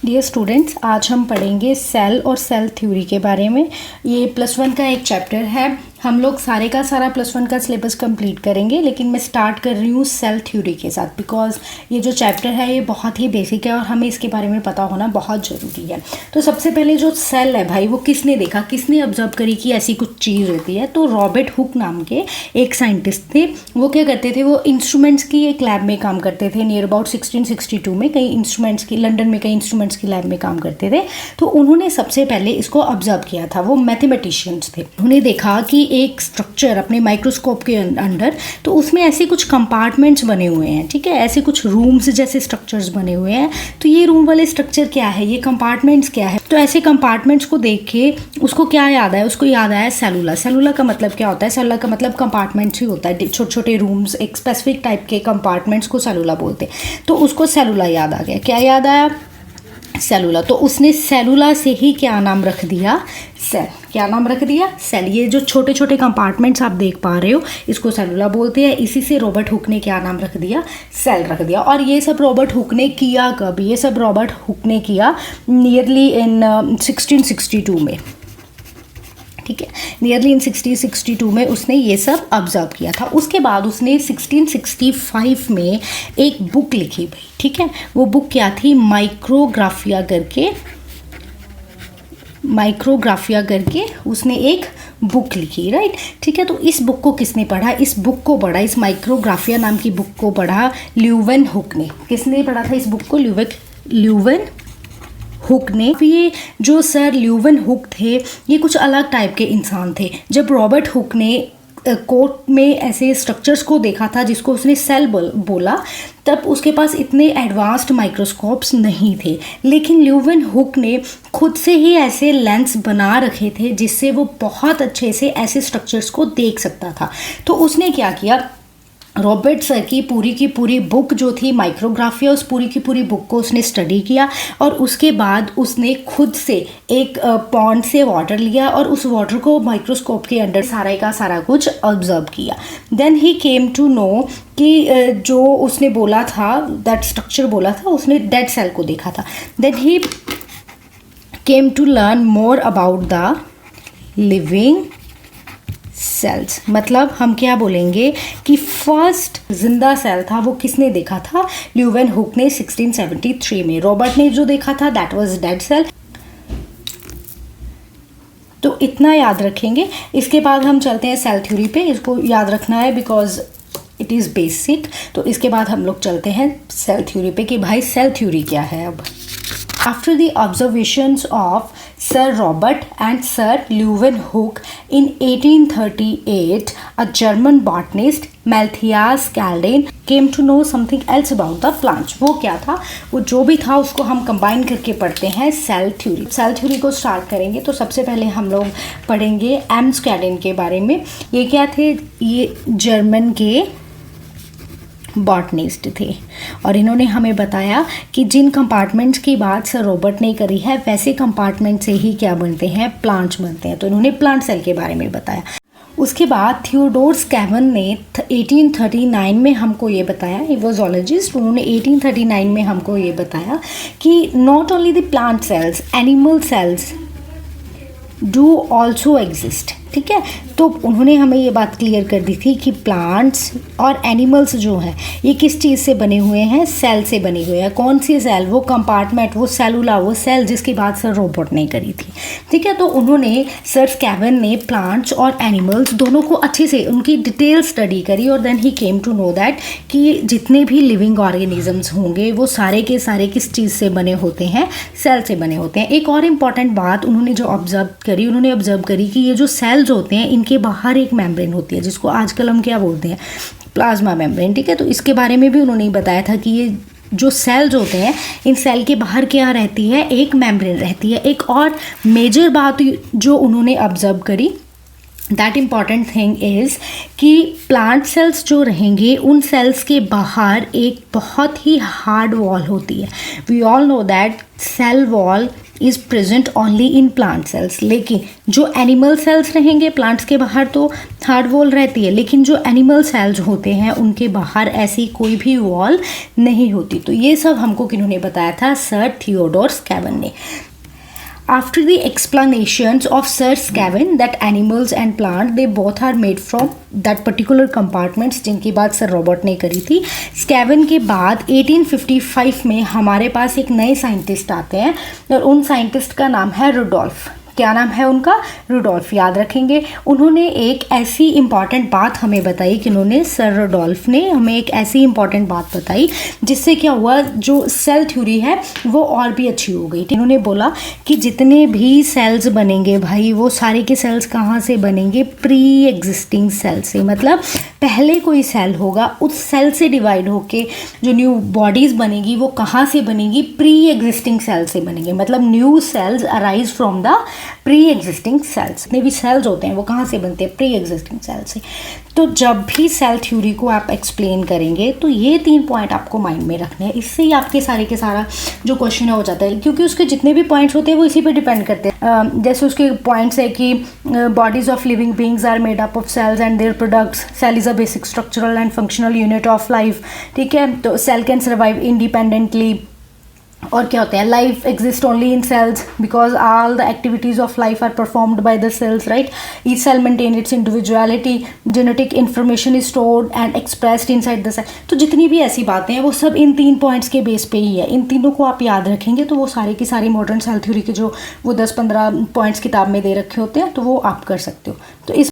Dear students, आज हम पढ़ेंगे सेल और सेल थ्योरी के बारे में। ये +1 का एक चैप्टर है। हम लोग सारे का सारा +1 का सिलेबस कंप्लीट करेंगे, लेकिन मैं स्टार्ट कर रही हूँ सेल थ्योरी के साथ, बिकॉज ये जो चैप्टर है ये बहुत ही बेसिक है और हमें इसके बारे में पता होना बहुत ज़रूरी है। तो सबसे पहले जो सेल है भाई, वो किसने देखा, किसने ऑब्जर्व करी कि ऐसी कुछ चीज़ होती है? तो रॉबर्ट हुक नाम के एक साइंटिस्ट थे। वो क्या करते थे, वो इंस्ट्रूमेंट्स की एक लैब में काम करते थे। नियर अबाउट 1662 में कई इंस्ट्रूमेंट्स की, लंदन में कई इंस्ट्रूमेंट्स की लैब में काम करते थे। तो उन्होंने सबसे पहले इसको ऑब्जर्व किया था। वो मैथमेटिशियंस थे। उन्हें देखा कि एक स्ट्रक्चर अपने माइक्रोस्कोप के अंदर, तो उसमें ऐसे कुछ कंपार्टमेंट्स बने हुए हैं, ठीक है, ऐसे कुछ रूम्स जैसे स्ट्रक्चर्स बने हुए हैं। तो ये रूम वाले स्ट्रक्चर क्या है, ये कंपार्टमेंट्स क्या है? तो ऐसे कंपार्टमेंट्स को देख के उसको क्या याद आया? उसको याद आया सेलुला। सेलुला का मतलब क्या होता है? सेलुला का मतलब कंपार्टमेंट्स ही होता है, छोटे छोटे रूम्स, एक स्पेसिफिक टाइप के कंपार्टमेंट्स को सेलुला बोलते हैं। तो उसको सेलुला याद आ गया। क्या याद आया? सेलुला। तो उसने सेलुला से ही क्या नाम रख दिया? सेल। क्या नाम रख दिया? सेल। ये जो छोटे छोटे कंपार्टमेंट्स आप देख पा रहे हो, इसको सेलुला बोलते हैं। इसी से रॉबर्ट हुक ने क्या नाम रख दिया? सेल रख दिया। और ये सब रॉबर्ट हुक ने किया कब? ये सब रॉबर्ट हुक ने किया नियरली इन 1662 में, ठीक है, नियरली इन 1662 में उसने ये सब ऑब्जर्व किया था। उसके बाद उसने 1665 में एक बुक लिखी भाई, ठीक है। वो बुक क्या थी? माइक्रोग्राफिया करके उसने एक बुक लिखी, राइट, ठीक है। तो इस बुक को किसने पढ़ा? इस बुक को पढ़ा, इस माइक्रोग्राफिया नाम की बुक को पढ़ा ल्यूवेन हुक ने। किसने पढ़ा था इस बुक को? ल्यूवेन हुक ने। ये जो सर ल्यूवेन हुक थे, ये कुछ अलग टाइप के इंसान थे। जब रॉबर्ट हुक ने कोर्ट में ऐसे स्ट्रक्चर्स को देखा था जिसको उसने सेल बोला, तब उसके पास इतने एडवांस्ड माइक्रोस्कोप्स नहीं थे। लेकिन ल्यूवेन हुक ने खुद से ही ऐसे लेंस बना रखे थे जिससे वो बहुत अच्छे से ऐसे स्ट्रक्चर्स को देख सकता था। तो उसने क्या किया, रॉबर्ट सर की पूरी बुक जो थी माइक्रोग्राफिया, उस पूरी की पूरी बुक को उसने स्टडी किया और उसके बाद उसने खुद से एक पॉन्ड से वाटर लिया और उस वाटर को माइक्रोस्कोप के अंदर सारा का सारा कुछ ऑब्जर्व किया। देन ही केम टू नो कि जो उसने बोला था, दैट स्ट्रक्चर बोला था, उसने डेड सेल को देखा था। देन ही came to learn more about the living cells. मतलब हम क्या बोलेंगे कि फर्स्ट जिंदा सेल था वो किसने देखा था? ल्यूवेन हुक ने 1673 में। रॉबर्ट ने जो देखा था दैट वाज डेड सेल। तो इतना याद रखेंगे। इसके बाद हम चलते हैं सेल थ्योरी पे। इसको याद रखना है बिकॉज इट इज़ बेसिक। तो इसके बाद हम लोग चलते हैं सेल थ्योरी पे कि भाई सेल थ्योरी क्या है। अब After the observations of Sir Robert and Sir Leeuwenhoek in 1838, a German botanist, Matthias Calden, came to know something else about the plants. वो क्या था? वो जो भी था उसको हम कंबाइन करके पढ़ते हैं सेल थ्योरी। सेल थ्योरी को स्टार्ट करेंगे तो सबसे पहले हम लोग पढ़ेंगे एम्स कैडेन के बारे में। ये क्या थे? ये जर्मन के बॉटनिस्ट थे और इन्होंने हमें बताया कि जिन कंपार्टमेंट्स की बात सर रॉबर्ट ने करी है, वैसे कंपार्टमेंट से ही क्या बनते हैं? प्लांट्स बनते हैं। तो इन्होंने प्लांट सेल के बारे में बताया। उसके बाद थियोडोर स्कैवन ने 1839 में हमको ये बताया, ये वो जोलॉजिस्ट, उन्होंने 1839 में हमको ये बताया कि not only the plant cells, animal cells do also exist, ठीक है। तो उन्होंने हमें ये बात क्लियर कर दी थी कि प्लांट्स और एनिमल्स जो हैं ये किस चीज़ से बने हुए हैं? सेल से बने हुए हैं। कौन सी सेल? वो कंपार्टमेंट, वो सेलुला, वो सेल जिसकी बात सर रॉबर्ट ने करी थी, ठीक है। तो उन्होंने, सर स्कैवन ने प्लांट्स और एनिमल्स दोनों को अच्छे से उनकी डिटेल स्टडी करी और देन ही केम टू नो दैट कि जितने भी लिविंग ऑर्गेनिजम्स होंगे वो सारे के सारे किस चीज़ से बने होते हैं? सेल से बने होते हैं। एक और इम्पॉर्टेंट बात उन्होंने जो उन्होंने ऑब्जर्व करी कि ये जो सेल्स होते हैं इनके बाहर एक मेम्ब्रेन होती है जिसको आजकल हम क्या बोलते हैं? प्लाज्मा मेम्ब्रेन, ठीक है। तो इसके बारे में भी उन्होंने बताया था कि ये जो सेल्स होते हैं, इन सेल के बाहर क्या रहती है? एक मेम्ब्रेन रहती है। एक और मेजर बात जो उन्होंने ऑब्जर्व करी, दैट इम्पॉर्टेंट थिंग इज़ कि प्लांट सेल्स जो रहेंगे उन सेल्स के बाहर एक बहुत ही हार्ड वॉल होती है। We all know that cell wall is present only in plant cells. लेकिन जो एनिमल सेल्स रहेंगे, प्लांट्स के बाहर तो हार्ड वॉल रहती है, लेकिन जो एनिमल सेल्स होते हैं उनके बाहर ऐसी कोई भी वॉल नहीं होती। तो ये सब हमको किन्होंने बताया था? सर थियोडोर स्कैवन ने। After the explanations of Sir Scaven that animals and plants they both are made from that particular compartments, जिनकी बात सर रॉबर्ट ने करी थी, स्कैवन के बाद 1855 में हमारे पास एक नए साइंटिस्ट आते हैं और उन साइंटिस्ट का नाम है रुडोल्फ। क्या नाम है उनका? रुडोल्फ, याद रखेंगे। उन्होंने एक ऐसी इम्पॉर्टेंट बात हमें बताई कि उन्होंने सर रुडोल्फ ने हमें एक ऐसी इम्पॉर्टेंट बात बताई जिससे क्या हुआ, जो सेल थ्योरी है वो और भी अच्छी हो गई। उन्होंने बोला कि जितने भी सेल्स बनेंगे भाई, वो सारे के सेल्स कहाँ से बनेंगे? प्री एग्जिस्टिंग सेल से। मतलब पहले कोई सेल होगा, उस सेल से डिवाइड होके जो न्यू बॉडीज़ बनेगी वो कहाँ से बनेगी? प्री एग्जिस्टिंग सेल से बनेंगे। मतलब new sales arise from the pre existing cells. जितने भी सेल्स होते हैं वो कहाँ से बनते हैं? प्री एग्जिस्टिंग सेल से। तो जब भी सेल थ्योरी को आप एक्सप्लेन करेंगे तो ये 3 पॉइंट आपको माइंड में रखने हैं। इससे ही आपके सारे के सारा जो क्वेश्चन है हो जाता है, क्योंकि उसके जितने भी पॉइंट्स होते हैं वो इसी पे डिपेंड करते हैं। जैसे उसके पॉइंट्स है कि bodies of living beings are made up of cells and their products, cell is a basic structural and functional unit of life. ठीक है, तो सेल कैन सर्वाइव इंडिपेंडेंटली। और क्या होता है? Life exist only in cells because all the activities of life are performed by the cells, right? Each cell maintain its individuality, genetic information is stored and expressed inside the cell. तो जितनी भी ऐसी बातें हैं वो सब इन 3 points के base पे ही है। इन तीनों को आप याद रखेंगे तो वो सारे की सारी मॉडर्न सेल थ्योरी के जो वो 10-15 पॉइंट्स किताब में दे रखे होते हैं तो वो आप कर सकते हो। तो इस